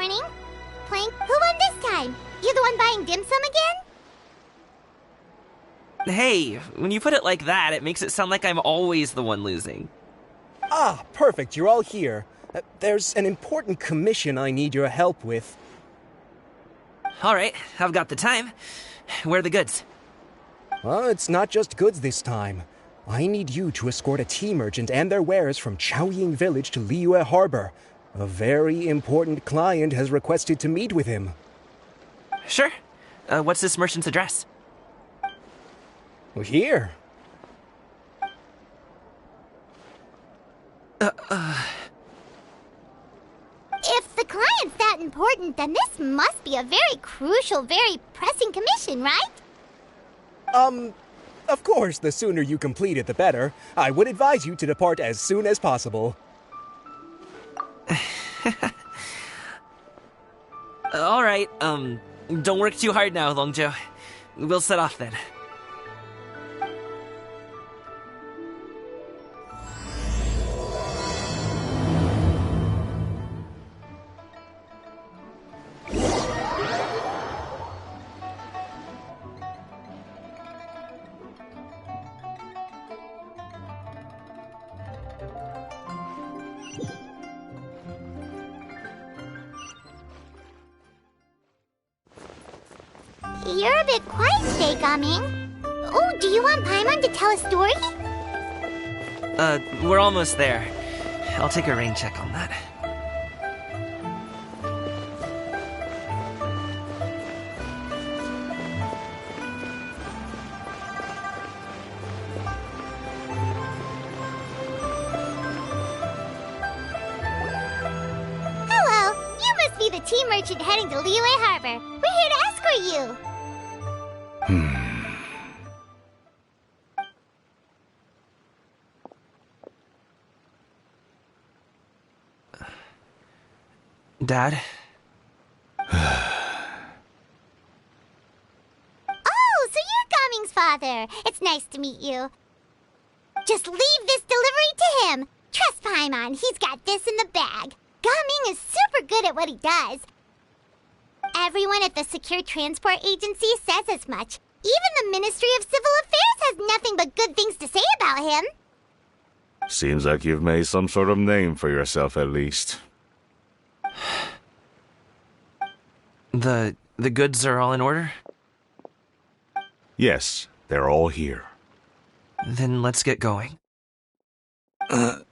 morning. Plank, who won this time? You the one buying dim sum again? Hey, when you put it like that, it makes it sound like I'm always the one losing. Ah, perfect, you're all here. There's an important commission I need your help with. Alright, I've got the time. Where are the goods? Well, it's not just goods this time. I need you to escort a tea merchant and their wares from Chaoying Village to Liyue Harbor. A very important client has requested to meet with him. Sure. What's this merchant's address? Well, here. If the client's that important, then this must be a very crucial, very pressing commission, right? Of course, the sooner you complete it, the better. I would advise you to depart as soon as possible. Alright, don't work too hard now, Longzhou. We'll set off then. You're a bit quiet today, Gaming. Oh, do you want Paimon to tell a story? We're almost there. I'll take a rain check on that. Hello, you must be the tea merchant heading to Liyue Harbor. We're here to escort you. Dad? Oh, so you're Gaming's father. It's nice to meet you. Just leave this delivery to him. Trust Paimon, he's got this in the bag. Gaming is super good at what he does. Everyone at the Secure Transport Agency says as much. Even the Ministry of Civil Affairs has nothing but good things to say about him. Seems like you've made some sort of name for yourself, at least. The goods are all in order? Yes, they're all here. Then let's get going. A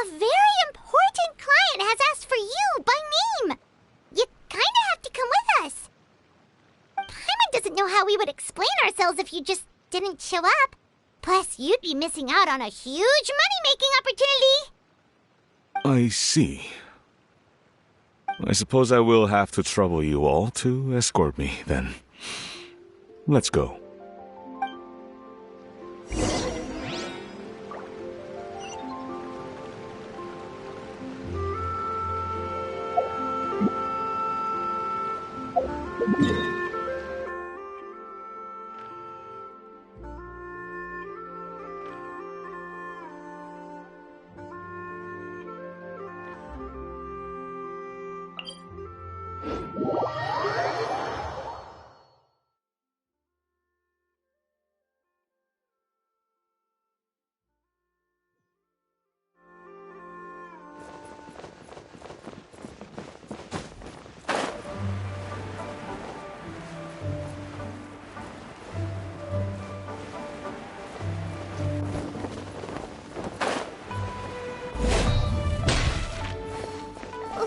very important client has asked for you by name. You kinda have to come with us. Paimon doesn't know how we would explain ourselves if you just didn't show up. Plus, you'd be missing out on a huge money-making opportunity. I see. I suppose I will have to trouble you all to escort me, then. Let's go.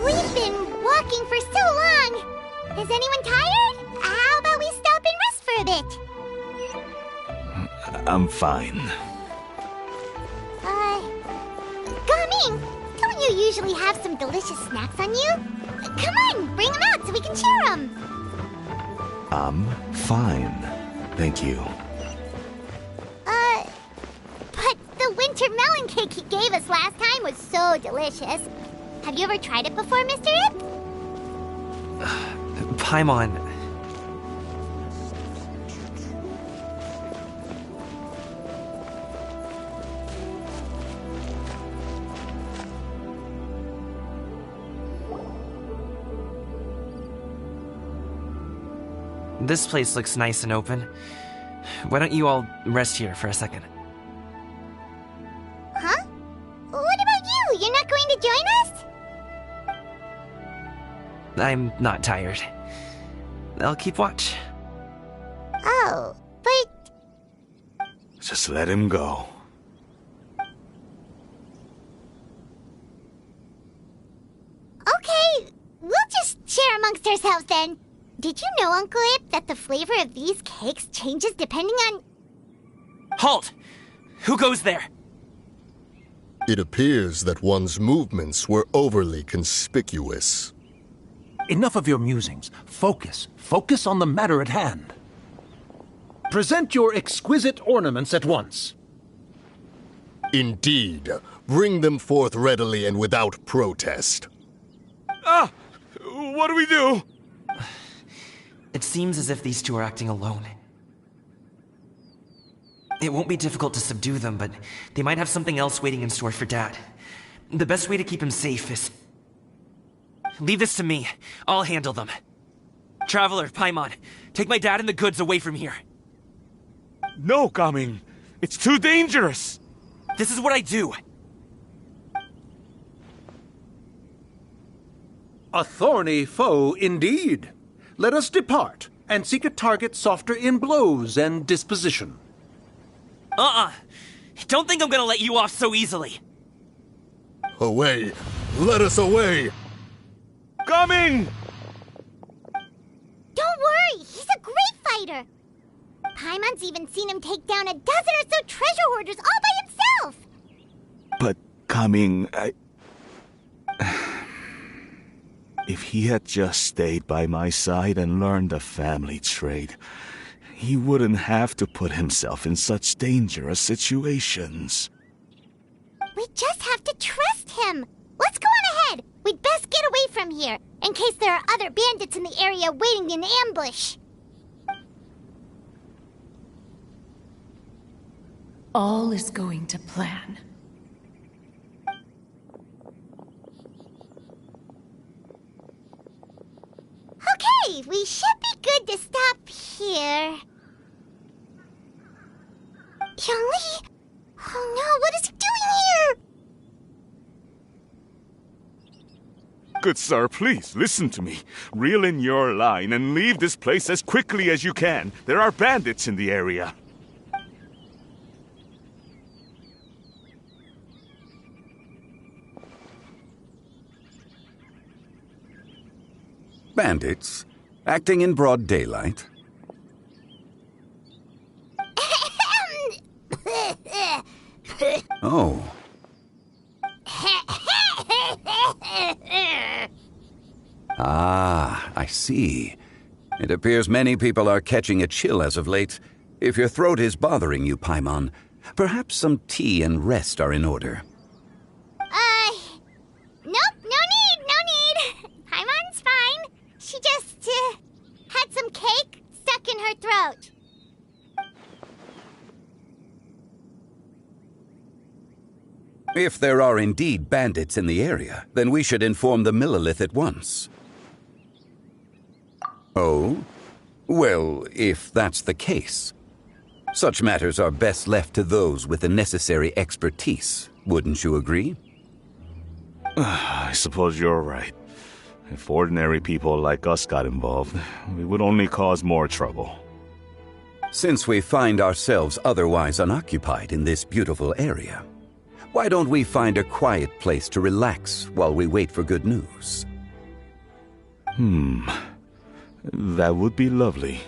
We've been walking for so long. Is anyone tired? How about we stop and rest for a bit? I'm fine. Gaming, don't you usually have some delicious snacks on you? Come on, bring them out so we can share them. I'm fine. Thank you. But the winter melon cake he gave us last time was so delicious. Have you ever tried it before, Mr. Ip? Paimon. This place looks nice and open. Why don't you all rest here for a second? Huh? What about you? You're not going to join us? I'm not tired. I'll keep watch. Oh, but... Just let him go. Okay, we'll just share amongst ourselves then. Did you know, Uncle Ip, that the flavor of these cakes changes depending on... Halt! Who goes there? It appears that one's movements were overly conspicuous. Enough of your musings. Focus. Focus on the matter at hand. Present your exquisite ornaments at once. Indeed. Bring them forth readily and without protest. Ah! What do we do? It seems as if these two are acting alone. It won't be difficult to subdue them, but they might have something else waiting in store for Dad. The best way to keep him safe is... Leave this to me. I'll handle them. Traveler, Paimon, take my dad and the goods away from here. No, Gaming. It's too dangerous. This is what I do. A thorny foe indeed. Let us depart and seek a target softer in blows and disposition. Don't think I'm gonna let you off so easily. Away! Let us away! Coming! Don't worry, he's a great fighter. Paimon's even seen him take down a dozen or so treasure hoarders all by himself. But Coming, if he had just stayed by my side and learned the family trade, he wouldn't have to put himself in such dangerous situations. We just have to trust him. Let's go on ahead. We'd best get away from here, in case there are other bandits in the area waiting in ambush. All is going to plan. Okay, we should be good to stop here. Young-Lee? Oh no, what is he doing here? Good sir, please, listen to me. Reel in your line and leave this place as quickly as you can. There are bandits in the area. Bandits? Acting in broad daylight? Oh. Ah, I see. It appears many people are catching a chill as of late. If your throat is bothering you, Paimon, perhaps some tea and rest are in order. Nope, no need. Paimon's fine. She just, had some cake stuck in her throat. If there are indeed bandits in the area, then we should inform the Millelith at once. Oh? Well, if that's the case. Such matters are best left to those with the necessary expertise, wouldn't you agree? I suppose you're right. If ordinary people like us got involved, we would only cause more trouble. Since we find ourselves otherwise unoccupied in this beautiful area, why don't we find a quiet place to relax while we wait for good news? That would be lovely.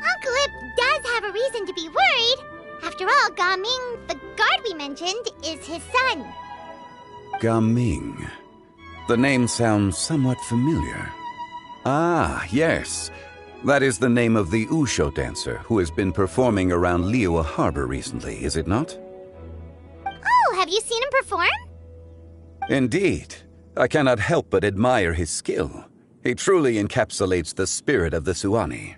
Uncle Ip does have a reason to be worried. After all, Gaming, the guard we mentioned, is his son. Gaming. The name sounds somewhat familiar. Ah, yes. That is the name of the Usho dancer who has been performing around Liyue Harbor recently, is it not? Oh, have you seen him perform? Indeed. I cannot help but admire his skill. He truly encapsulates the spirit of the Suani.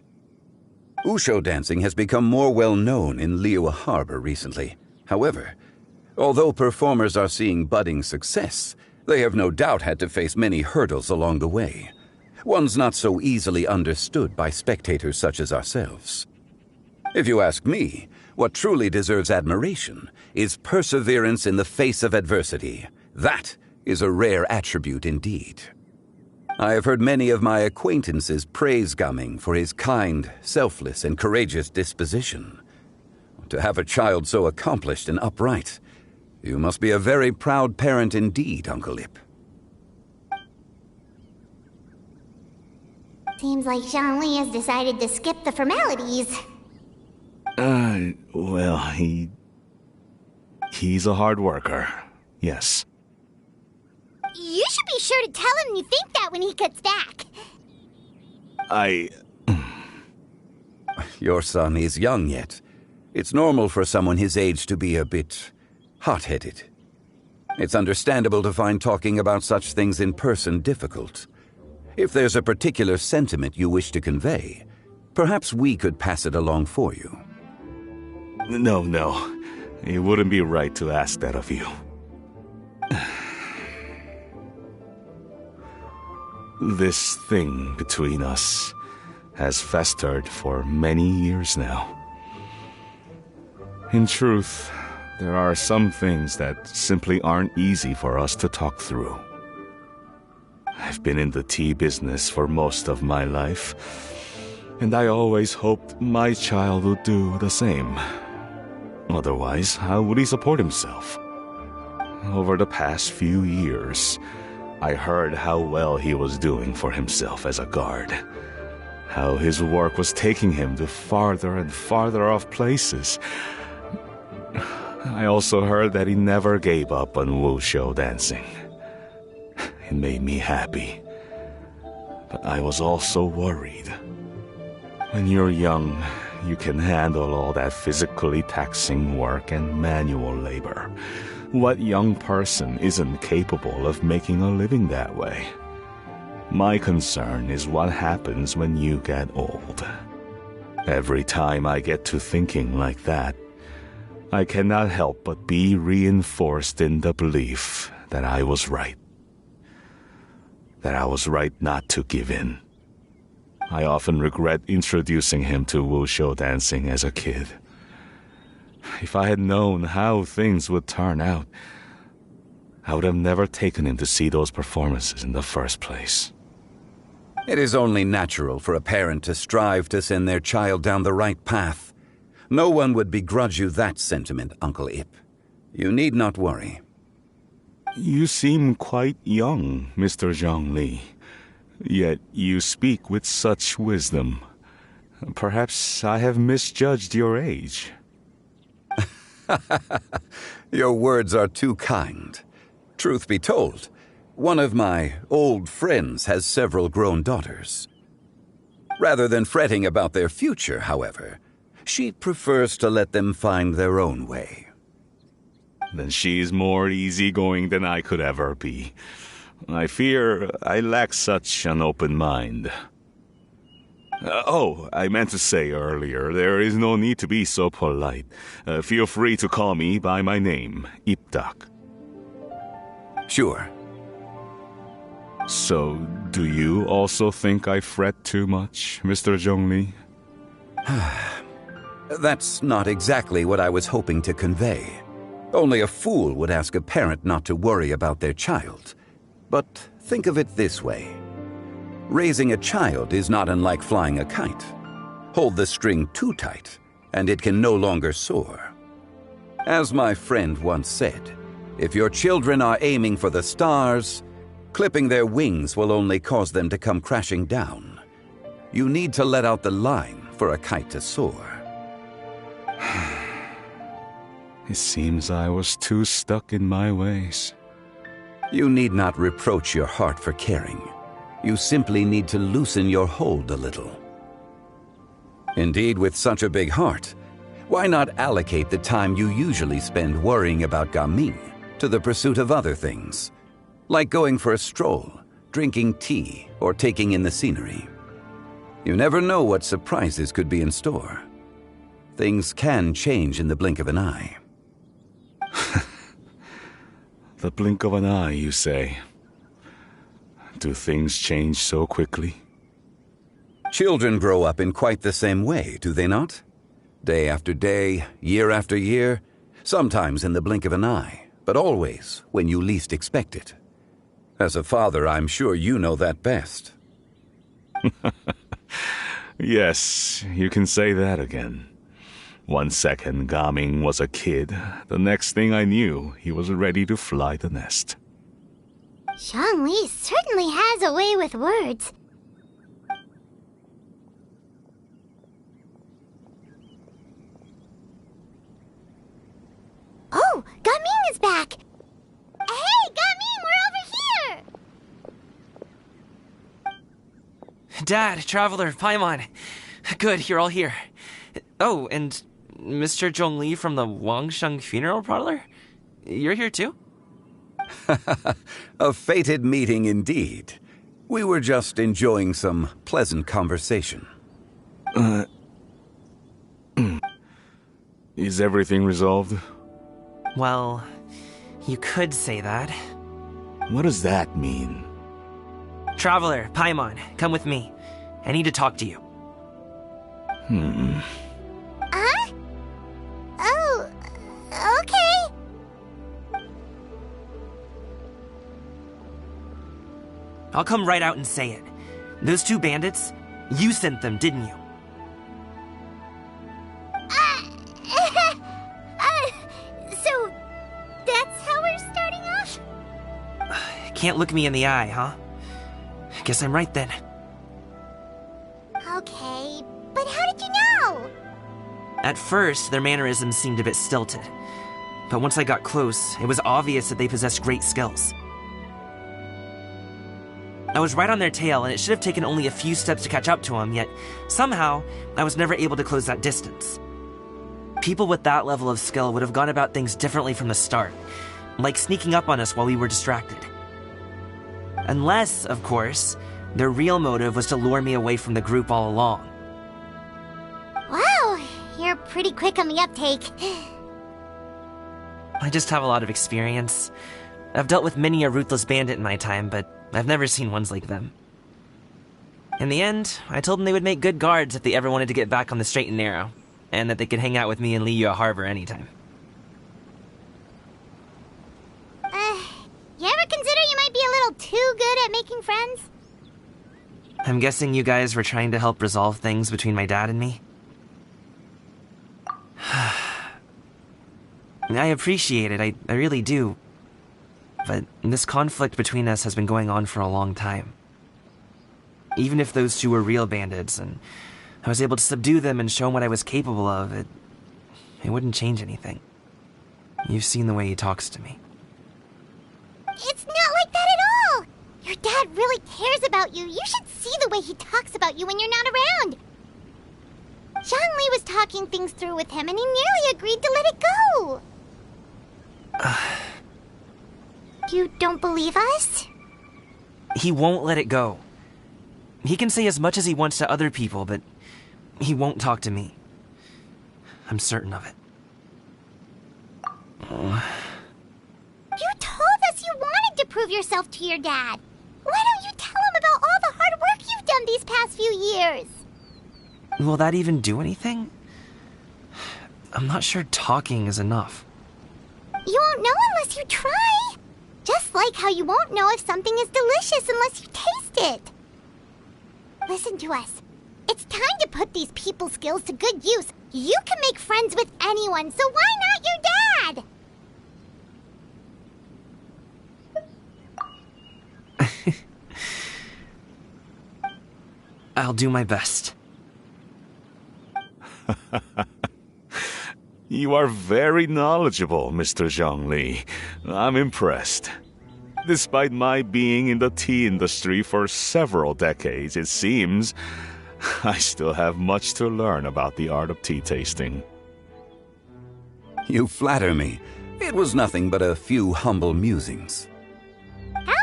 Usho dancing has become more well known in Liyue Harbor recently. However, although performers are seeing budding success, they have no doubt had to face many hurdles along the way. Ones not so easily understood by spectators such as ourselves. If you ask me, what truly deserves admiration is perseverance in the face of adversity. That is a rare attribute indeed. I have heard many of my acquaintances praise Gaming for his kind, selfless, and courageous disposition. To have a child so accomplished and upright, you must be a very proud parent indeed, Uncle Ip. Seems like Zhongli has decided to skip the formalities. Well, he's a hard worker. Yes. You should be sure to tell him you think that when he gets back. Your son is young yet. It's normal for someone his age to be a bit hot-headed. It's understandable to find talking about such things in person difficult. If there's a particular sentiment you wish to convey, perhaps we could pass it along for you. No. It wouldn't be right to ask that of you. This thing between us has festered for many years now. In truth, there are some things that simply aren't easy for us to talk through. I've been in the tea business for most of my life, and I always hoped my child would do the same. Otherwise, how would he support himself? Over the past few years, I heard how well he was doing for himself as a guard. How his work was taking him to farther and farther off places. I also heard that he never gave up on wushou dancing. It made me happy. But I was also worried. When you're young, you can handle all that physically taxing work and manual labor. What young person isn't capable of making a living that way? My concern is what happens when you get old. Every time I get to thinking like that, I cannot help but be reinforced in the belief that I was right. That I was right not to give in. I often regret introducing him to wushou dancing as a kid. If I had known how things would turn out, I would have never taken him to see those performances in the first place. It is only natural for a parent to strive to send their child down the right path. No one would begrudge you that sentiment, Uncle Ip. You need not worry. You seem quite young, Mr. Zhongli. Yet you speak with such wisdom. Perhaps I have misjudged your age. Your words are too kind. Truth be told, one of my old friends has several grown daughters. Rather than fretting about their future, however, she prefers to let them find their own way. Then she's more easygoing than I could ever be. I fear I lack such an open mind. I meant to say earlier, there is no need to be so polite. Feel free to call me by my name, Ipdak. Sure. So, do you also think I fret too much, Mr. Zhongli? That's not exactly what I was hoping to convey. Only a fool would ask a parent not to worry about their child. But think of it this way. Raising a child is not unlike flying a kite. Hold the string too tight, and it can no longer soar. As my friend once said, if your children are aiming for the stars, clipping their wings will only cause them to come crashing down. You need to let out the line for a kite to soar. It seems I was too stuck in my ways. You need not reproach your heart for caring. You simply need to loosen your hold a little. Indeed, with such a big heart, why not allocate the time you usually spend worrying about Gaming to the pursuit of other things? Like going for a stroll, drinking tea, or taking in the scenery. You never know what surprises could be in store. Things can change in the blink of an eye. The blink of an eye, you say? Do things change so quickly? Children grow up in quite the same way, do they not? Day after day, year after year, sometimes in the blink of an eye, but always when you least expect it. As a father, I'm sure you know that best. Yes, you can say that again. 1 second, Gaming was a kid. The next thing I knew, he was ready to fly the nest. Zhongli certainly has a way with words. Oh, Gaming is back! Hey, Gaming, we're over here! Dad, Traveler, Paimon. Good, you're all here. Oh, and Mr. Zhongli from the Wangsheng Funeral Parlor? You're here too? A fated meeting indeed. We were just enjoying some pleasant conversation. Is everything resolved? Well, you could say that. What does that mean? Traveler, Paimon, come with me. I need to talk to you. Huh? Oh, okay. I'll come right out and say it. Those 2 bandits, you sent them, didn't you? So, that's how we're starting off? Can't look me in the eye, huh? Guess I'm right then. Okay, but how did you know? At first, their mannerisms seemed a bit stilted. But once I got close, it was obvious that they possessed great skills. I was right on their tail, and it should have taken only a few steps to catch up to them, yet somehow, I was never able to close that distance. People with that level of skill would have gone about things differently from the start, like sneaking up on us while we were distracted. Unless, of course, their real motive was to lure me away from the group all along. Wow, you're pretty quick on the uptake. I just have a lot of experience. I've dealt with many a ruthless bandit in my time, but I've never seen ones like them. In the end, I told them they would make good guards if they ever wanted to get back on the straight and narrow, and that they could hang out with me in Liyue Harbor anytime. You ever consider you might be a little too good at making friends? I'm guessing you guys were trying to help resolve things between my dad and me? I appreciate it, I really do. But this conflict between us has been going on for a long time. Even if those 2 were real bandits, and I was able to subdue them and show them what I was capable of, it wouldn't change anything. You've seen the way he talks to me. It's not like that at all! Your dad really cares about you. You should see the way he talks about you when you're not around. Zhongli was talking things through with him, and he nearly agreed to let it go. You don't believe us? He won't let it go. He can say as much as he wants to other people, but he won't talk to me. I'm certain of it. You told us you wanted to prove yourself to your dad. Why don't you tell him about all the hard work you've done these past few years? Will that even do anything? I'm not sure talking is enough. You won't know unless you try. Just like how you won't know if something is delicious unless you taste it. Listen to us. It's time to put these people skills to good use. You can make friends with anyone, so why not your dad? I'll do my best. You are very knowledgeable, Mr. Zhongli. I'm impressed. Despite my being in the tea industry for several decades, it seems I still have much to learn about the art of tea tasting. You flatter me. It was nothing but a few humble musings. How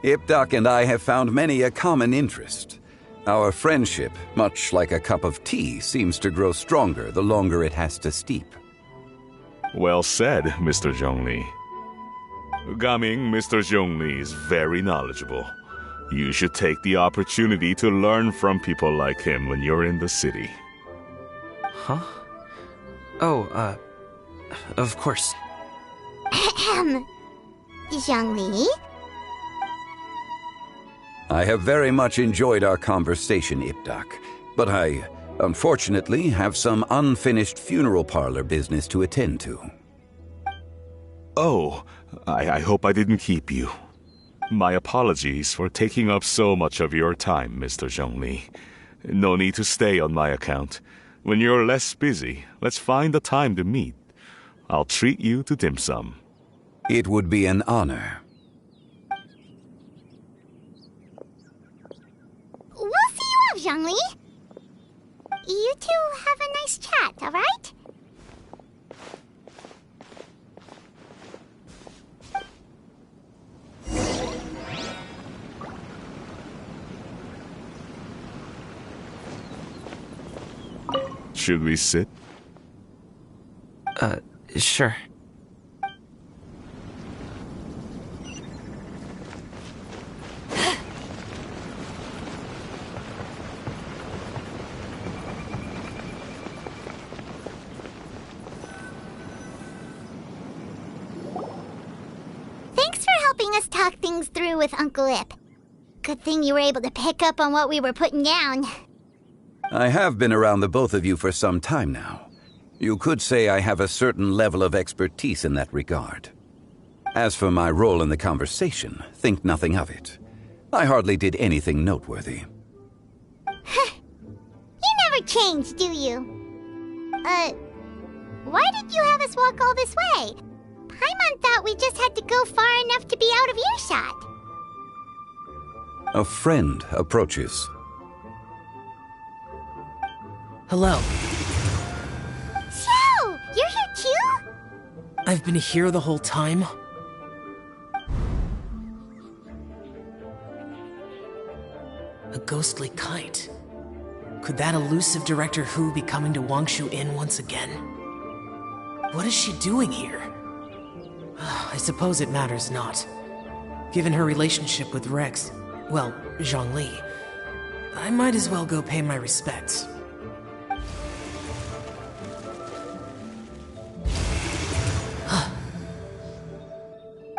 Ipdak and I have found many a common interest. Our friendship, much like a cup of tea, seems to grow stronger the longer it has to steep. Well said, Mr. Zhongli. Gaming, Mr. Zhongli is very knowledgeable. You should take the opportunity to learn from people like him when you're in the city. Huh? Oh, of course. Ahem. Zhongli? I have very much enjoyed our conversation, Ipdak, but I, unfortunately, have some unfinished funeral parlor business to attend to. Oh, I hope I didn't keep you. My apologies for taking up so much of your time, Mr. Zhongli. No need to stay on my account. When you're less busy, let's find a time to meet. I'll treat you to dim sum. It would be an honor. We'll see you off, Zhongli. You two have a nice chat, all right? Should we sit? Sure. Thanks for helping us talk things through with Uncle Ip. Good thing you were able to pick up on what we were putting down. I have been around the both of you for some time now. You could say I have a certain level of expertise in that regard. As for my role in the conversation, think nothing of it. I hardly did anything noteworthy. You never change, do you? Why did you have us walk all this way? Paimon thought we just had to go far enough to be out of earshot. A friend approaches. Hello. So, you're here too? I've been here the whole time. A ghostly kite. Could that elusive Director Hu be coming to Wangshu Inn once again? What is she doing here? I suppose it matters not. Given her relationship with Rex, well, Zhongli, I might as well go pay my respects.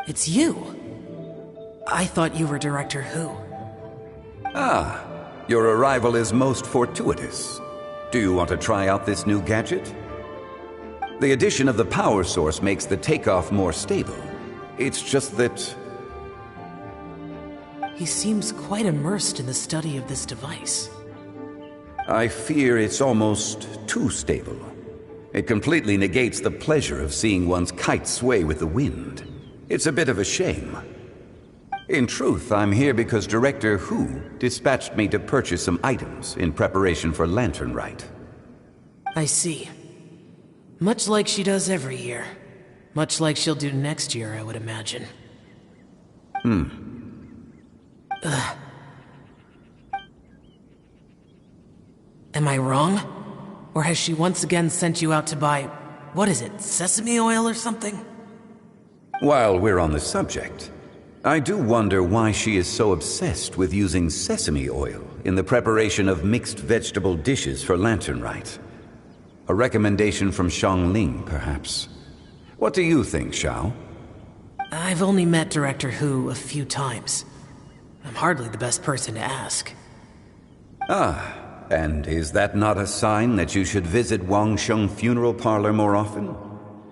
It's you. I thought you were Director Hu. Ah, your arrival is most fortuitous. Do you want to try out this new gadget? The addition of the power source makes the takeoff more stable. It's just that... He seems quite immersed in the study of this device. I fear it's almost too stable. It completely negates the pleasure of seeing one's kite sway with the wind. It's a bit of a shame. In truth, I'm here because Director Hu dispatched me to purchase some items in preparation for Lantern Rite. I see. Much like she does every year. Much like she'll do next year, I would imagine. Am I wrong? Or has she once again sent you out to buy, what is it, sesame oil or something? While we're on the subject, I do wonder why she is so obsessed with using sesame oil in the preparation of mixed vegetable dishes for Lantern Rite. A recommendation from Xiangling, perhaps. What do you think, Xiao? I've only met Director Hu a few times. I'm hardly the best person to ask. Ah, and is that not a sign that you should visit Wangsheng Funeral Parlor more often?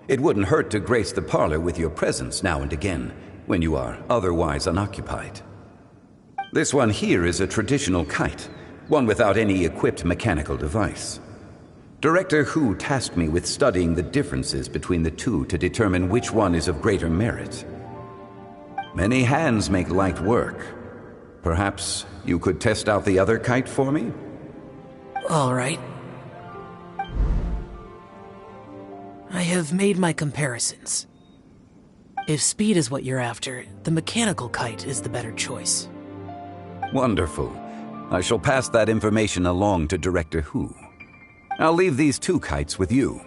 It wouldn't hurt to grace the parlor with your presence now and again, when you are otherwise unoccupied. This one here is a traditional kite, one without any equipped mechanical device. Director Hu tasked me with studying the differences between the two to determine which one is of greater merit. Many hands make light work. Perhaps you could test out the other kite for me? All right. I have made my comparisons. If speed is what you're after, the mechanical kite is the better choice. Wonderful. I shall pass that information along to Director Hu. I'll leave these 2 kites with you.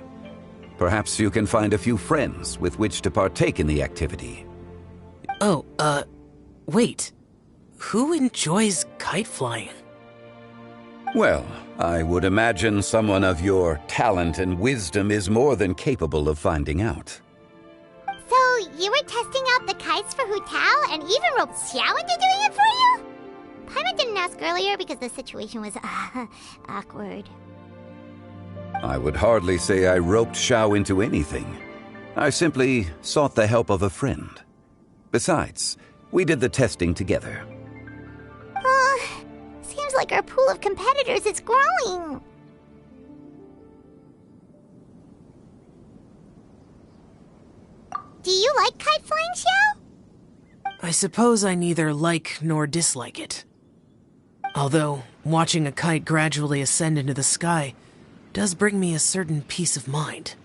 Perhaps you can find a few friends with which to partake in the activity. Oh, wait. Who enjoys kite flying? Well, I would imagine someone of your talent and wisdom is more than capable of finding out. So, you were testing out the kites for Hu Tao and even roped Xiao into doing it for you? Paimon didn't ask earlier because the situation was, awkward. I would hardly say I roped Xiao into anything. I simply sought the help of a friend. Besides, we did the testing together. Seems like our pool of competitors is growing. Do you like kite flying, Xiao? I suppose I neither like nor dislike it. Although, watching a kite gradually ascend into the sky does bring me a certain peace of mind.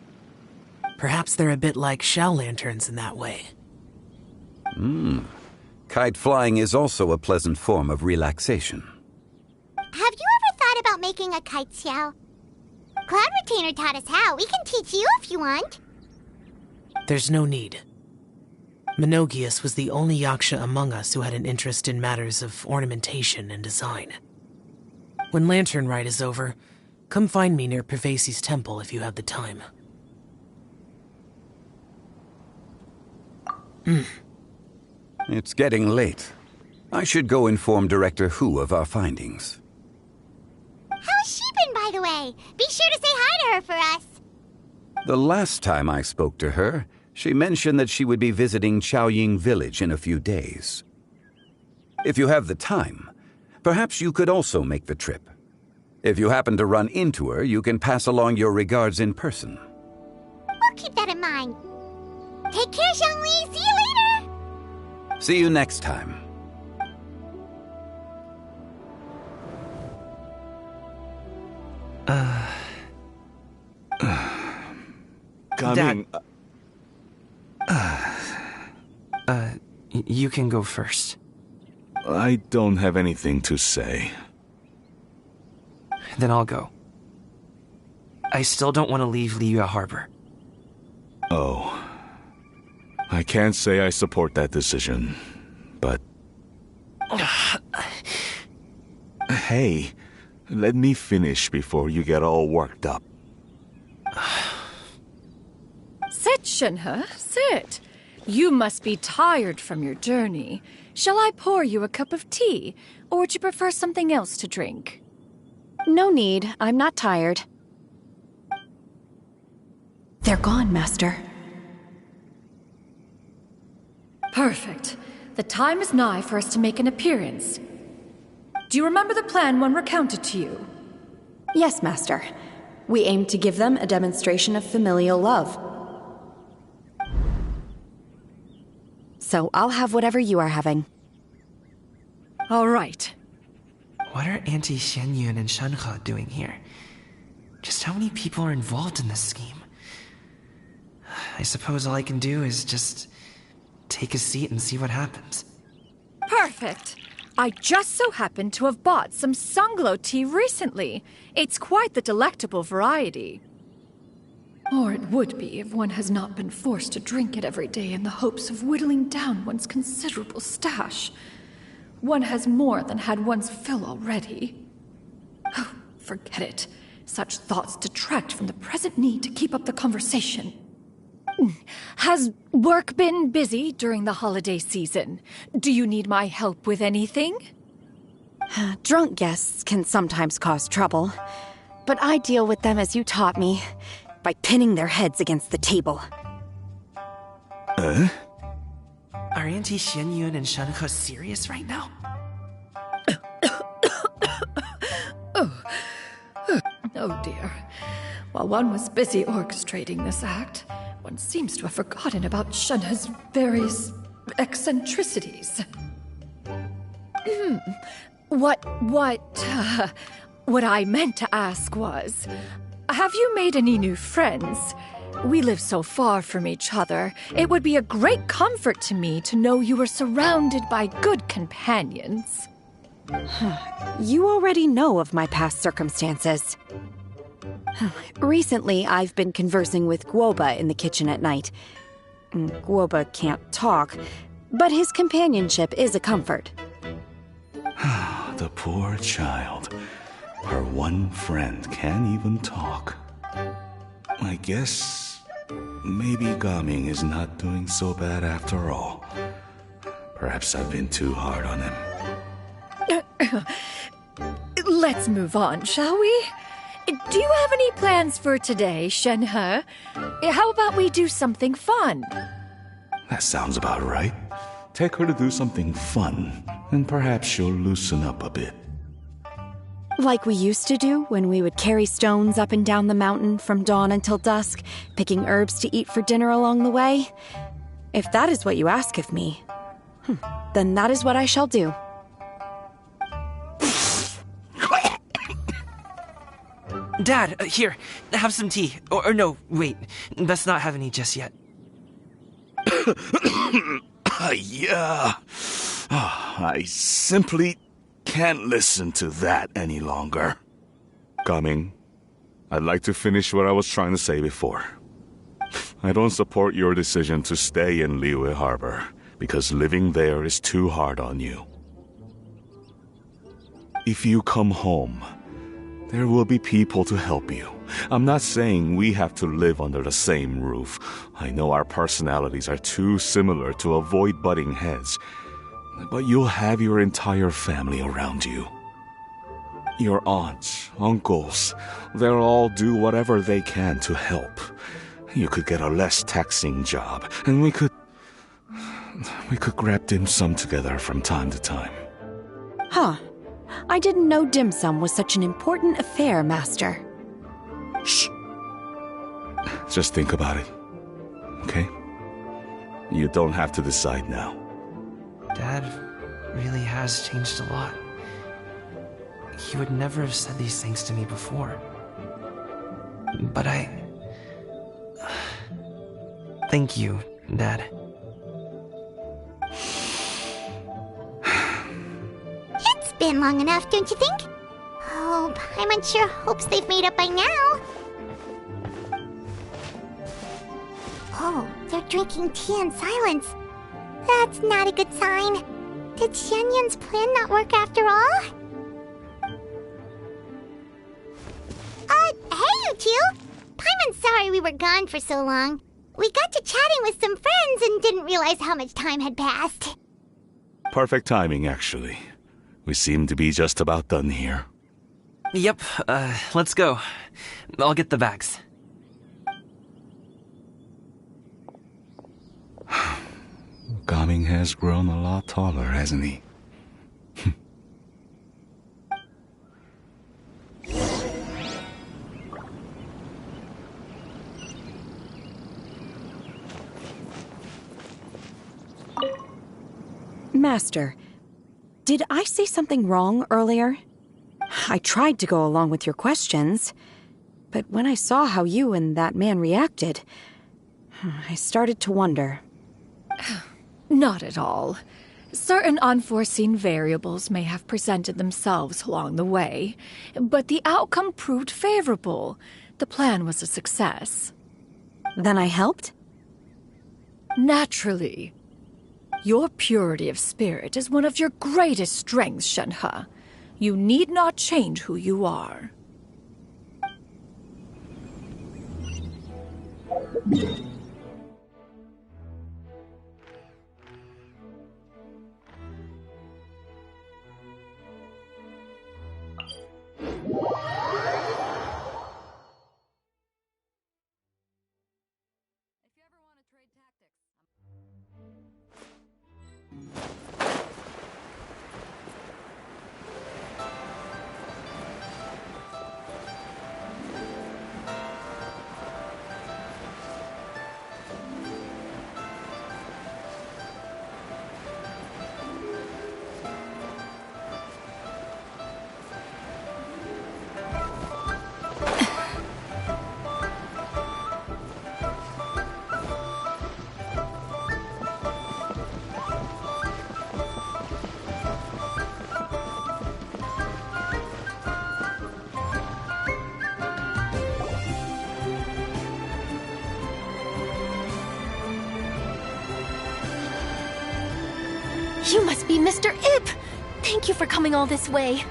Perhaps they're a bit like Xiao lanterns in that way. Kite flying is also a pleasant form of relaxation. Have you ever thought about making a kite, Xiao? Cloud Retainer taught us how. We can teach you if you want. There's no need. Menogius was the only Yaksha among us who had an interest in matters of ornamentation and design. When Lantern Rite is over, come find me near Pervasi's temple if you have the time. It's getting late. I should go inform Director Hu of our findings. How's she been, by the way? Be sure to say hi to her for us. The last time I spoke to her, she mentioned that she would be visiting Chaoying Village in a few days. If you have the time, perhaps you could also make the trip. If you happen to run into her, you can pass along your regards in person. We'll keep that in mind. Take care, Zhongli. See you later. See you next time. Coming. You can go first. I don't have anything to say. Then I'll go. I still don't want to leave Liyue Harbor. Oh. I can't say I support that decision, but... Hey, let me finish before you get all worked up. Sit, Shenhe, sit. You must be tired from your journey. Shall I pour you a cup of tea, or would you prefer something else to drink? No need. I'm not tired. They're gone, Master. Perfect. The time is nigh for us to make an appearance. Do you remember the plan one recounted to you? Yes, Master. We aim to give them a demonstration of familial love. So I'll have whatever you are having. All right. What are Auntie Xianyun and Shenhe doing here? Just how many people are involved in this scheme? I suppose all I can do is just take a seat and see what happens. Perfect. I just so happen to have bought some Sunglow tea recently. It's quite the delectable variety. Or it would be if one has not been forced to drink it every day in the hopes of whittling down one's considerable stash. One has more than had one's fill already. Oh, forget it. Such thoughts detract from the present need to keep up the conversation. Has work been busy during the holiday season? Do you need my help with anything? Drunk guests can sometimes cause trouble, but I deal with them as you taught me, by pinning their heads against the table. Are Auntie Xianyun and Shenhe serious right now? Oh dear. While one was busy orchestrating this act, one seems to have forgotten about Shenhe's various eccentricities. What I meant to ask was, have you made any new friends? We live so far from each other. It would be a great comfort to me to know you were surrounded by good companions. You already know of my past circumstances. Recently, I've been conversing with Guoba in the kitchen at night. Guoba can't talk, but his companionship is a comfort. The poor child. Her one friend can't even talk. I guess maybe Gaming is not doing so bad after all. Perhaps I've been too hard on him. Let's move on, shall we? Do you have any plans for today, Shenhe? How about we do something fun? That sounds about right. Take her to do something fun, and perhaps she'll loosen up a bit. Like we used to do when we would carry stones up and down the mountain from dawn until dusk, picking herbs to eat for dinner along the way? If that is what you ask of me, then that is what I shall do. Dad, here, have some tea. Or no, wait, let's not have any just yet. Yeah. I simply can't listen to that any longer. Gaming, I'd like to finish what I was trying to say before. I don't support your decision to stay in Liyue Harbor, because living there is too hard on you. If you come home, there will be people to help you. I'm not saying we have to live under the same roof. I know our personalities are too similar to avoid butting heads. But you'll have your entire family around you. Your aunts, uncles, they'll all do whatever they can to help. You could get a less taxing job, and we could grab dim sum together from time to time. Huh. I didn't know dim sum was such an important affair, Master. Shh. Just think about it, okay? You don't have to decide now. Dad really has changed a lot. He would never have said these things to me before. But thank you, Dad. It's been long enough, don't you think? Oh, Paimon sure hopes they've made up by now. Oh, they're drinking tea in silence. That's not a good sign. Did Xianyun's plan not work after all? Hey, you two! Paimon's sorry we were gone for so long. We got to chatting with some friends and didn't realize how much time had passed. Perfect timing, actually. We seem to be just about done here. Yep, let's go. I'll get the bags. Gaming has grown a lot taller, hasn't he? Master, did I say something wrong earlier? I tried to go along with your questions, but when I saw how you and that man reacted, I started to wonder. Not at all. Certain unforeseen variables may have presented themselves along the way, but the outcome proved favorable. The plan was a success. Then I helped? Naturally. Your purity of spirit is one of your greatest strengths, Shenhe. You need not change who you are. You must be Mr. Ip! Thank you for coming all this way.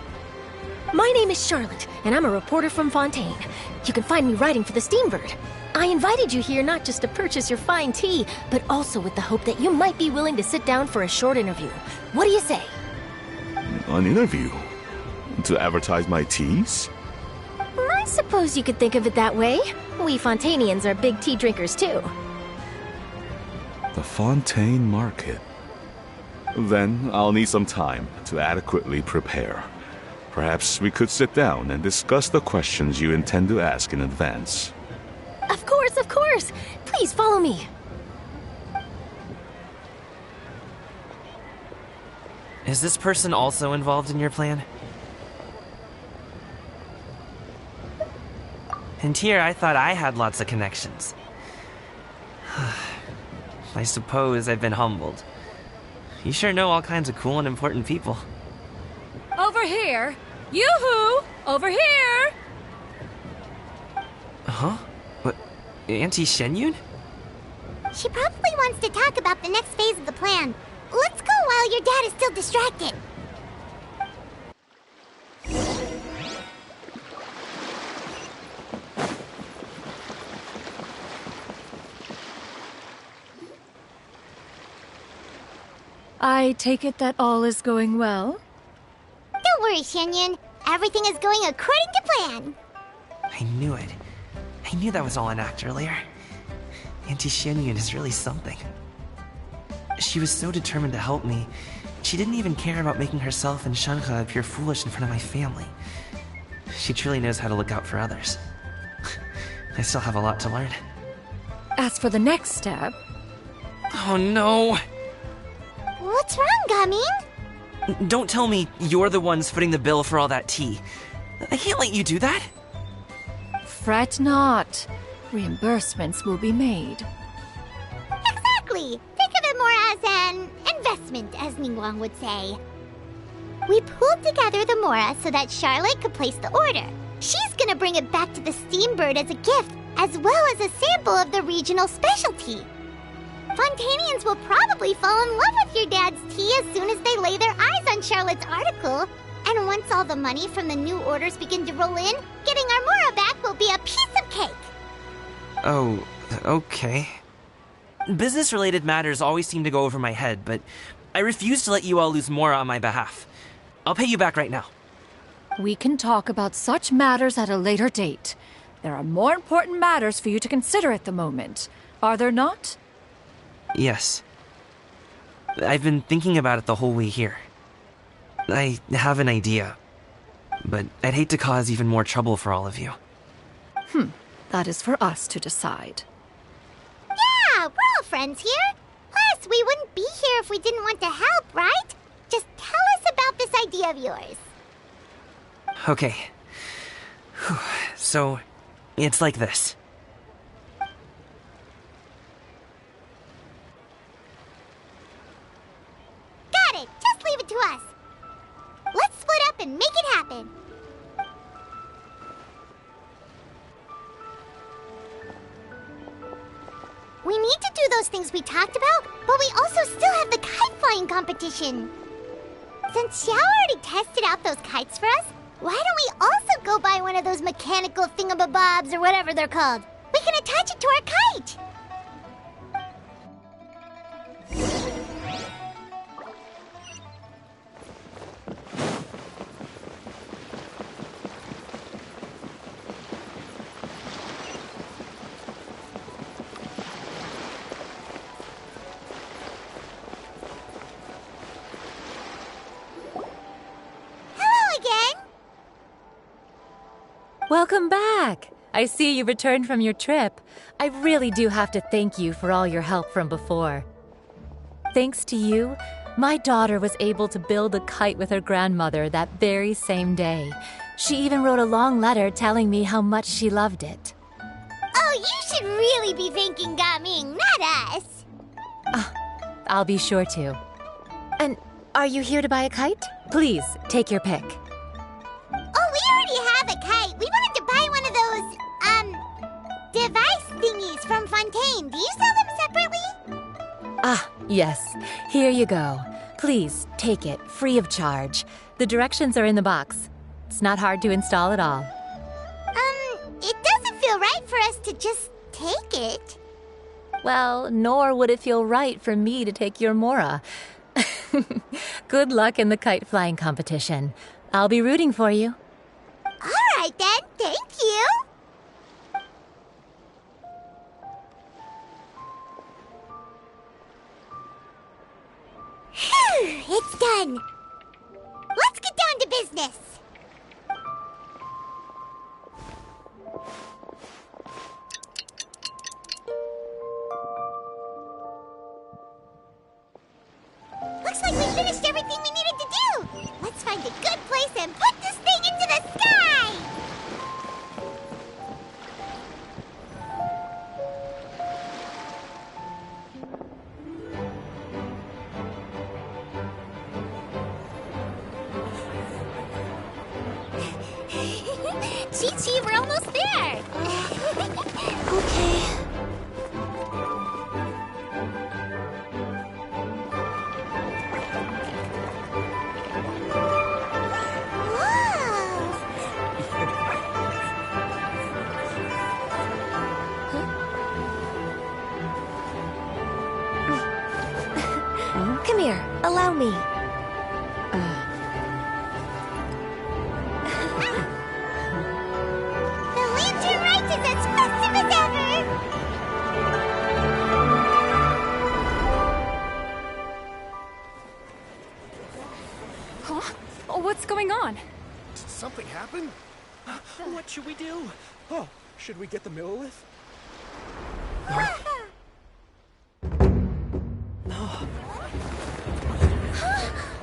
My name is Charlotte, and I'm a reporter from Fontaine. You can find me writing for the Steambird. I invited you here not just to purchase your fine tea, but also with the hope that you might be willing to sit down for a short interview. What do you say? An interview? To advertise my teas? I suppose you could think of it that way. We Fontainians are big tea drinkers, too. The Fontaine Market. Then I'll need some time to adequately prepare. Perhaps we could sit down and discuss the questions you intend to ask in advance. Of course, of course! Please follow me. Is this person also involved in your plan? And here I thought I had lots of connections. I suppose I've been humbled. You sure know all kinds of cool and important people. Over here! Yoo-hoo! Over here! Huh? What? Auntie Shenyun? She probably wants to talk about the next phase of the plan. Let's go while your dad is still distracted. I take it that all is going well? Don't worry, Shenyun. Everything is going according to plan. I knew it. I knew that was all an act earlier. Auntie Shenyun is really something. She was so determined to help me. She didn't even care about making herself and Shanhe appear foolish in front of my family. She truly knows how to look out for others. I still have a lot to learn. As for the next step... Oh no! What's wrong, Gaming? Don't tell me you're the ones footing the bill for all that tea. I can't let you do that. Fret not. Reimbursements will be made. Exactly! Think of it more as an investment, as Ningguang would say. We pooled together the Mora so that Charlotte could place the order. She's gonna bring it back to the Steambird as a gift, as well as a sample of the regional specialty. Fontainians will probably fall in love with your dad's tea as soon as they lay their eyes on Charlotte's article. And once all the money from the new orders begin to roll in, getting our Mora back will be a piece of cake. Oh, okay. Business-related matters always seem to go over my head, but I refuse to let you all lose Mora on my behalf. I'll pay you back right now. We can talk about such matters at a later date. There are more important matters for you to consider at the moment, are there not? Yes. I've been thinking about it the whole way here. I have an idea, but I'd hate to cause even more trouble for all of you. That is for us to decide. Yeah, we're all friends here. Plus, we wouldn't be here if we didn't want to help, right? Just tell us about this idea of yours. Okay. So, it's like this. Got it! Just leave it to us. Let's split up and make it happen. We need to do those things we talked about, but we also still have the kite flying competition. Since Xiao already tested out those kites for us, why don't we also go buy one of those mechanical thingamabobs or whatever they're called? We can attach it to our kite. Welcome back! I see you returned from your trip. I really do have to thank you for all your help from before. Thanks to you, my daughter was able to build a kite with her grandmother that very same day. She even wrote a long letter telling me how much she loved it. Oh, you should really be thanking Gaming, not us. I'll be sure to. And are you here to buy a kite? Please, take your pick. Oh, we already have a kite. We wanted to buy one of those, device thingies from Fontaine. Do you sell them separately? Yes. Here you go. Please, take it, free of charge. The directions are in the box. It's not hard to install at all. It doesn't feel right for us to just take it. Well, nor would it feel right for me to take your Mora. Good luck in the kite flying competition. I'll be rooting for you. All right, then. Thank you. Phew, it's done. Let's get down to business. Looks like we finished everything we needed to do. Let's find a good place and put this thing into the sky. Chi-Chi, we're almost there. Okay. Come here. Allow me. The lantern rite is as festive as ever! Huh? Oh, what's going on? Did something happen? What should we do? Oh, should we get the Millilith?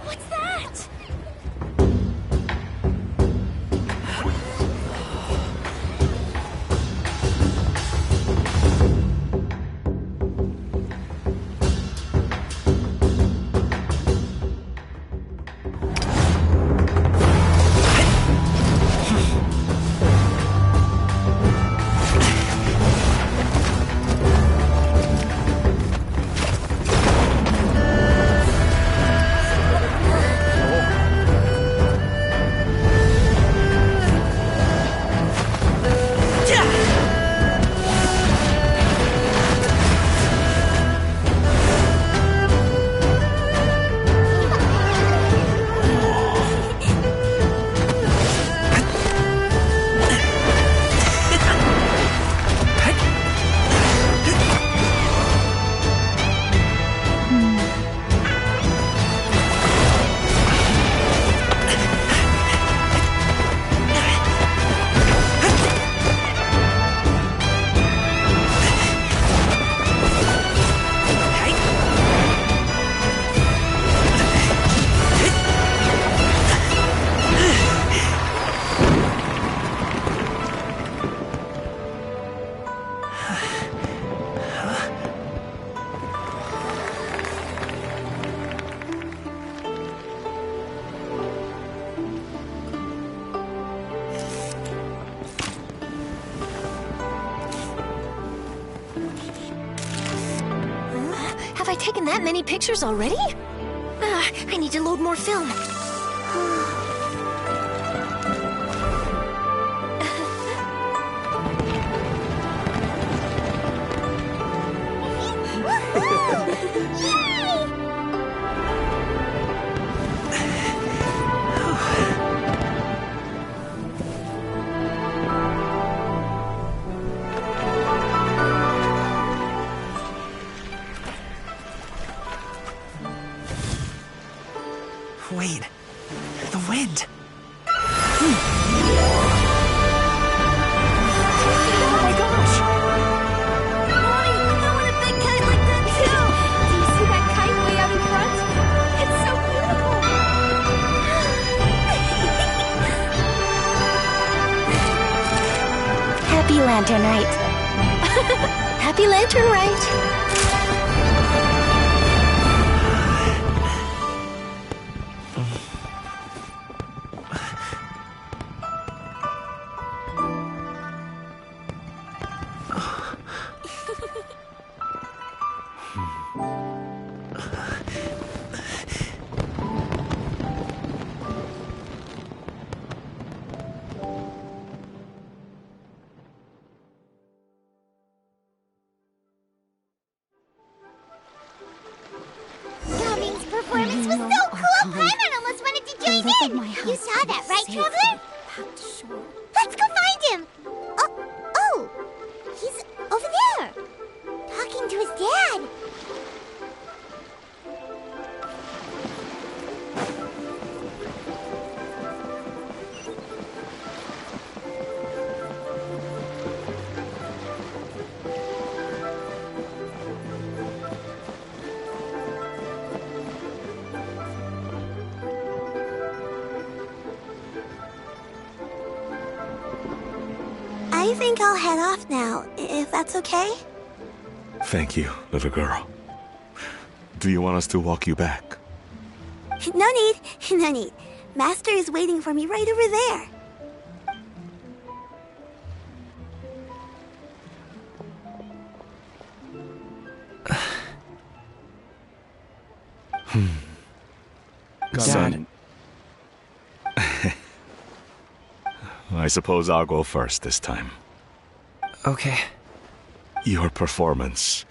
What's that? Have I taken that many pictures already? I need to load more film. Wait, the wind. Oh my gosh! Mommy, I want a big kite like that too! Do you see that kite way out in front? It's so beautiful! Happy Lantern Rite. Happy Lantern Rite. saw that, right, Traveler? Let's go find him! Oh, he's over there, talking to his dad. I think I'll head off now, if that's okay? Thank you, little girl. Do you want us to walk you back? No need, no need. Master is waiting for me right over there. Son. I suppose I'll go first this time. Okay. Your performance.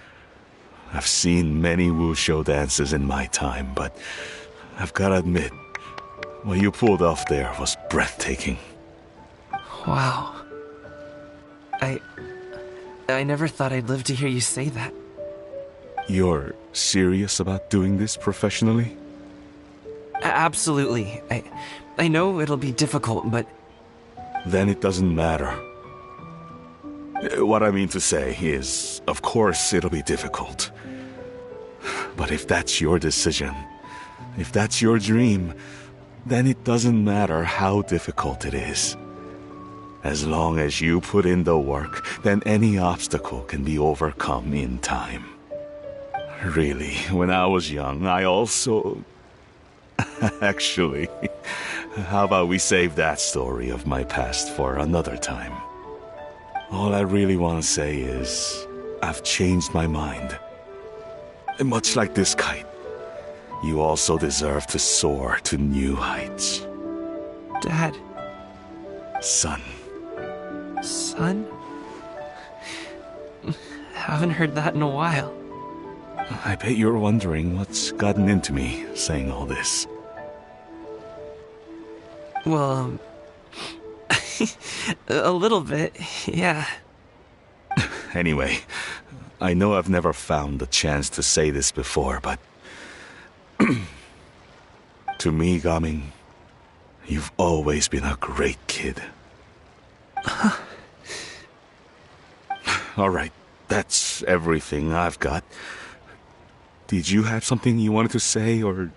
I've seen many wuxia dances in my time, but I've gotta admit, what you pulled off there was breathtaking. Wow. I never thought I'd live to hear you say that. You're serious about doing this professionally? Absolutely. I know it'll be difficult, but... Then it doesn't matter. What I mean to say is, of course it'll be difficult. But if that's your decision, if that's your dream, then it doesn't matter how difficult it is. As long as you put in the work, then any obstacle can be overcome in time. Really, when I was young, I also... Actually, how about we save that story of my past for another time? All I really want to say is, I've changed my mind. And much like this kite, you also deserve to soar to new heights. Dad. Son. Son? Haven't heard that in a while. I bet you're wondering what's gotten into me saying all this. Well, a little bit, yeah. Anyway, I know I've never found the chance to say this before, but... to me, Gaming, you've always been a great kid. Alright, that's everything I've got. Did you have something you wanted to say, or...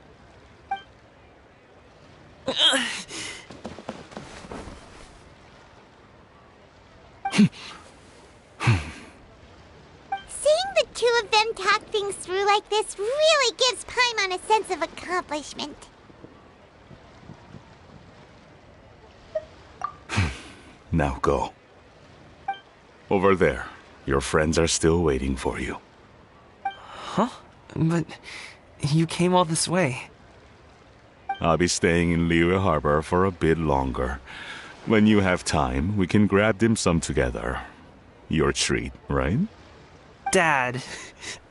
Seeing the two of them talk things through like this really gives Paimon a sense of accomplishment. Now go. Over there. Your friends are still waiting for you. Huh? But you came all this way. I'll be staying in Liyue Harbor for a bit longer. When you have time, we can grab dim sum together. Your treat, right? Dad,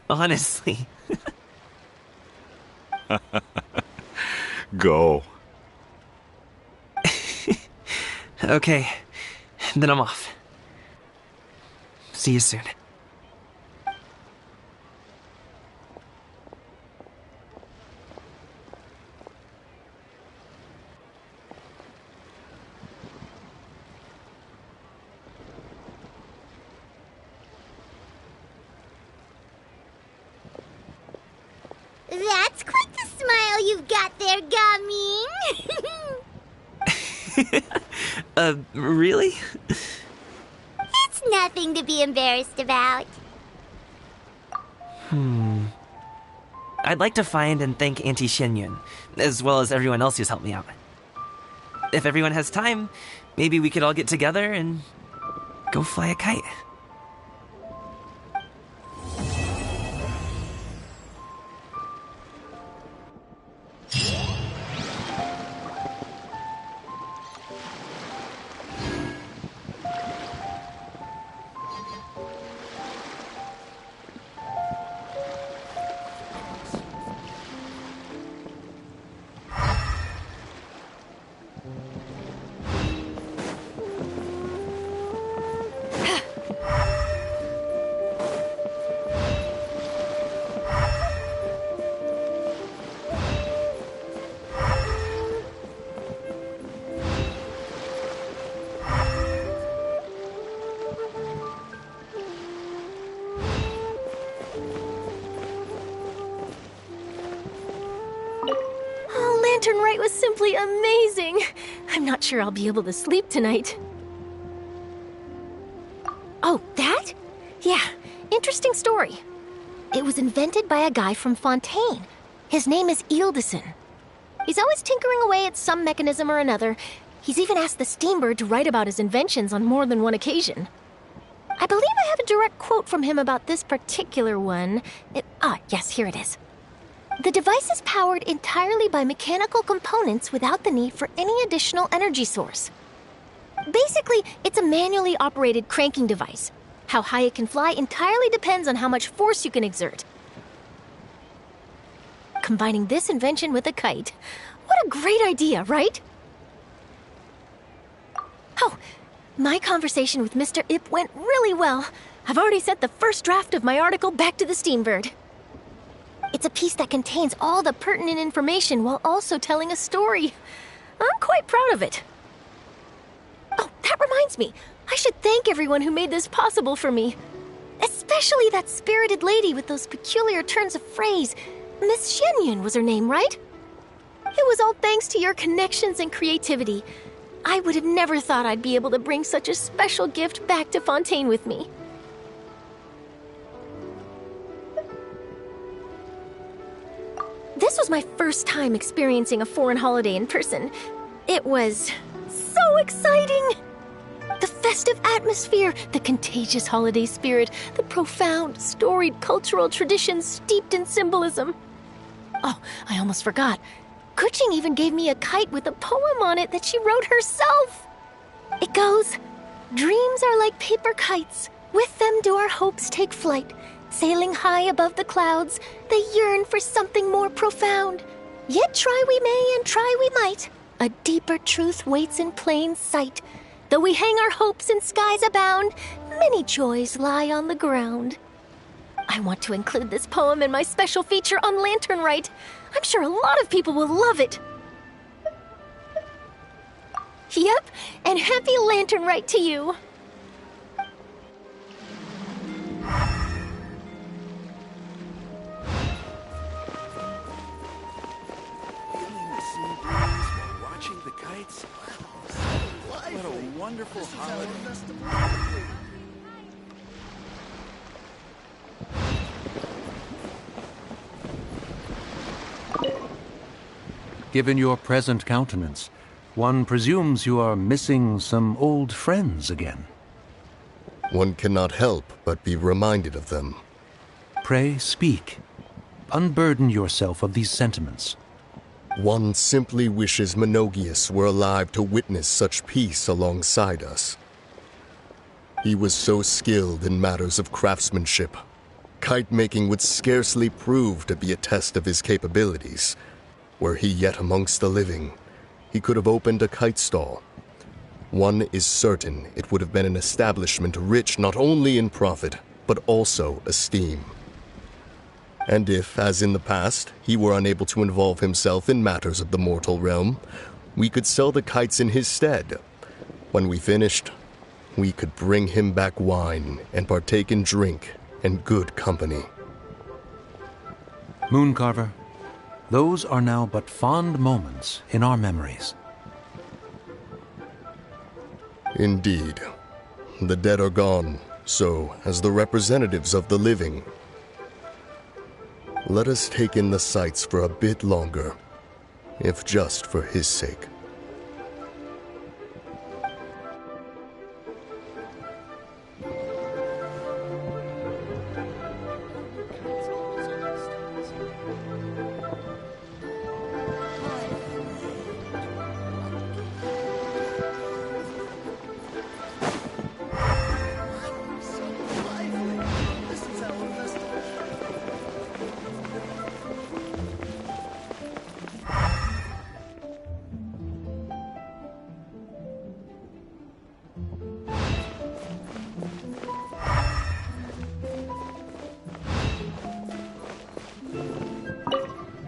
honestly. Go. Okay, then I'm off. See you soon. That's quite the smile you've got there, Gaming. Really? It's nothing to be embarrassed about. I'd like to find and thank Auntie Xianyun, as well as everyone else who's helped me out. If everyone has time, maybe we could all get together and go fly a kite. lantern rite was simply amazing. I'm not sure I'll be able to sleep tonight. Oh, that? Yeah, interesting story. It was invented by a guy from Fontaine. His name is Ildison. He's always tinkering away at some mechanism or another. He's even asked the Steambird to write about his inventions on more than one occasion. I believe I have a direct quote from him about this particular one. Yes, here it is. The device is powered entirely by mechanical components without the need for any additional energy source. Basically, it's a manually operated cranking device. How high it can fly entirely depends on how much force you can exert. Combining this invention with a kite. What a great idea, right? Oh, my conversation with Mr. Ip went really well. I've already sent the first draft of my article back to the Steambird. It's a piece that contains all the pertinent information while also telling a story. I'm quite proud of it. Oh, that reminds me. I should thank everyone who made this possible for me. Especially that spirited lady with those peculiar turns of phrase. Miss Shenyun was her name, right? It was all thanks to your connections and creativity. I would have never thought I'd be able to bring such a special gift back to Fontaine with me. This was my first time experiencing a foreign holiday in person. It was so exciting! The festive atmosphere, the contagious holiday spirit, the profound, storied cultural traditions steeped in symbolism. Oh, I almost forgot. Kuching even gave me a kite with a poem on it that she wrote herself. It goes, "Dreams are like paper kites. With them do our hopes take flight. Sailing high above the clouds, they yearn for something more profound. Yet try we may and try we might. A deeper truth waits in plain sight. Though we hang our hopes in skies abound, many joys lie on the ground." I want to include this poem in my special feature on Lantern Rite. I'm sure a lot of people will love it. Yep, and happy Lantern Rite to you. Watching the kites. What a wonderful holiday. Given your present countenance, one presumes you are missing some old friends again. One cannot help but be reminded of them. Pray speak. Unburden yourself of these sentiments. One simply wishes Menogius were alive to witness such peace alongside us. He was so skilled in matters of craftsmanship. Kite-making would scarcely prove to be a test of his capabilities. Were he yet amongst the living, he could have opened a kite stall. One is certain it would have been an establishment rich not only in profit, but also esteem. And if, as in the past, he were unable to involve himself in matters of the mortal realm, we could sell the kites in his stead. When we finished, we could bring him back wine and partake in drink and good company. Mooncarver, those are now but fond moments in our memories. Indeed. The dead are gone, so, as the representatives of the living, let us take in the sights for a bit longer, if just for his sake.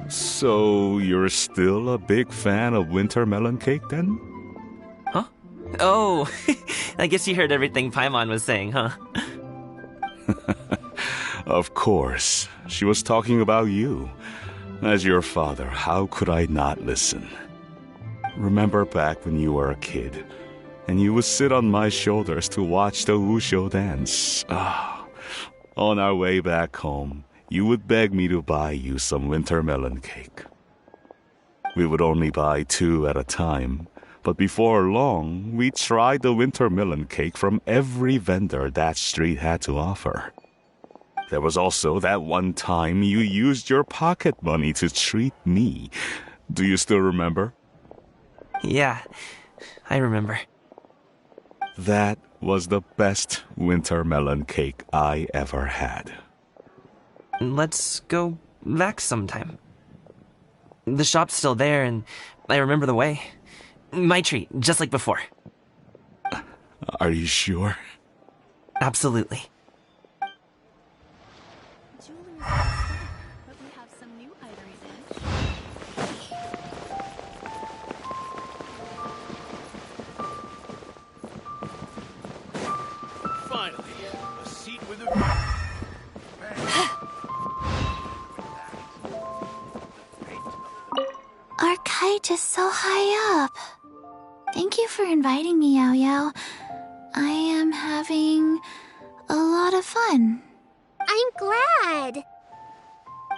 So, you're still a big fan of winter melon cake, then? Huh? Oh, I guess you heard everything Paimon was saying, huh? Of course. She was talking about you. As your father, how could I not listen? Remember back when you were a kid, and you would sit on my shoulders to watch the Wushu dance. On our way back home, you would beg me to buy you some winter melon cake. We would only buy 2 at a time, but before long, we tried the winter melon cake from every vendor that street had to offer. There was also that one time you used your pocket money to treat me. Do you still remember? Yeah, I remember. That was the best winter melon cake I ever had. Let's go back sometime. The shop's still there, and I remember the way. My treat, just like before. Are you sure? Absolutely. Finally, a seat with a... Our kite is so high up. Thank you for inviting me, Yao Yao. I am having a lot of fun. I'm glad.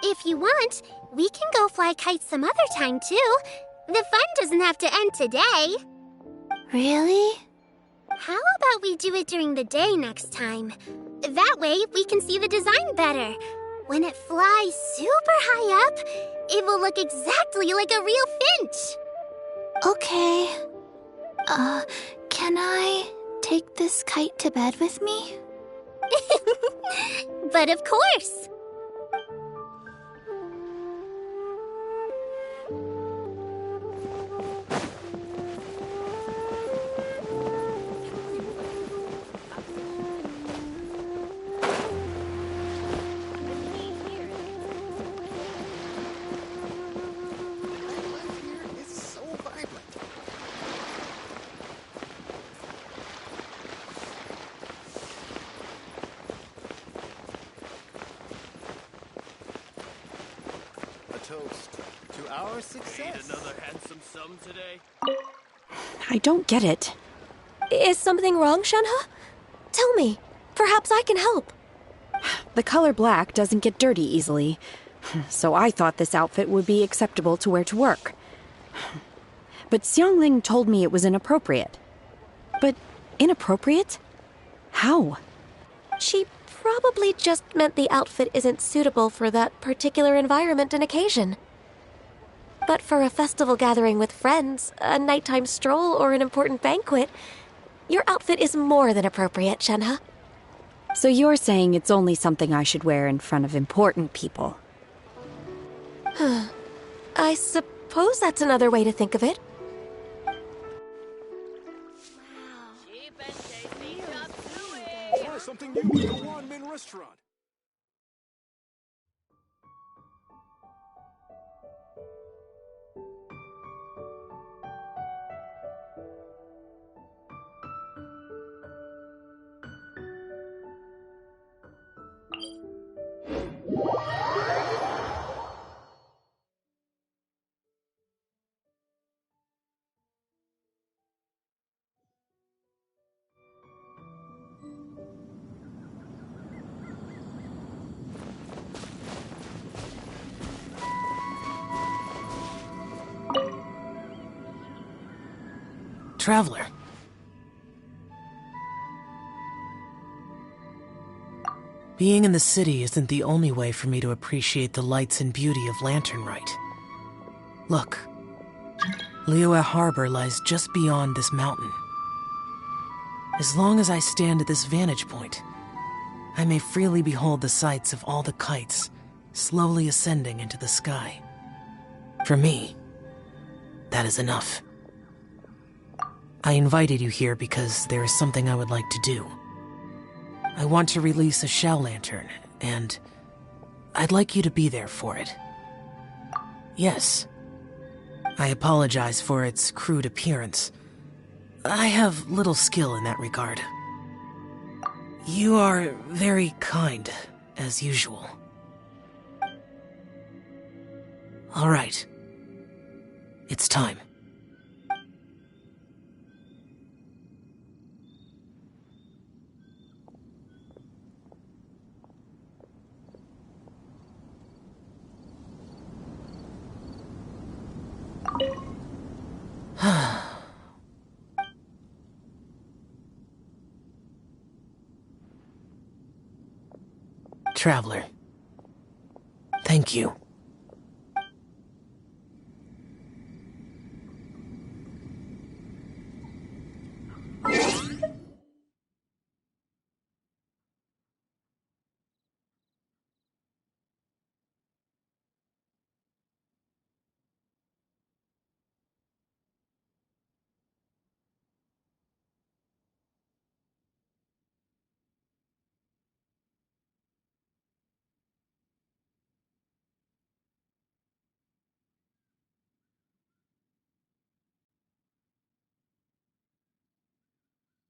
If you want, we can go fly kites some other time, too. The fun doesn't have to end today. Really? How about we do it during the day next time? That way, we can see the design better. When it flies super high up, it will look exactly like a real finch. Okay. Can I take this kite to bed with me? But of course. Toast to our success. Another handsome sum today. I don't get it. Is something wrong, Shenhe? Tell me. Perhaps I can help. The color black doesn't get dirty easily, so I thought this outfit would be acceptable to wear to work. But Xiangling told me it was inappropriate. But inappropriate? How? She probably just meant the outfit isn't suitable for that particular environment and occasion. But for a festival gathering with friends, a nighttime stroll, or an important banquet, your outfit is more than appropriate, Shenhe. So you're saying it's only something I should wear in front of important people? I suppose that's another way to think of it. Try something new at the One-Man restaurant. Traveler. Being in the city isn't the only way for me to appreciate the lights and beauty of Lantern Rite. Look, Liyue Harbor lies just beyond this mountain. As long as I stand at this vantage point, I may freely behold the sights of all the kites slowly ascending into the sky. For me, that is enough. I invited you here because there is something I would like to do. I want to release a shell lantern, and I'd like you to be there for it. Yes. I apologize for its crude appearance. I have little skill in that regard. You are very kind, as usual. All right. It's time. Traveler, thank you.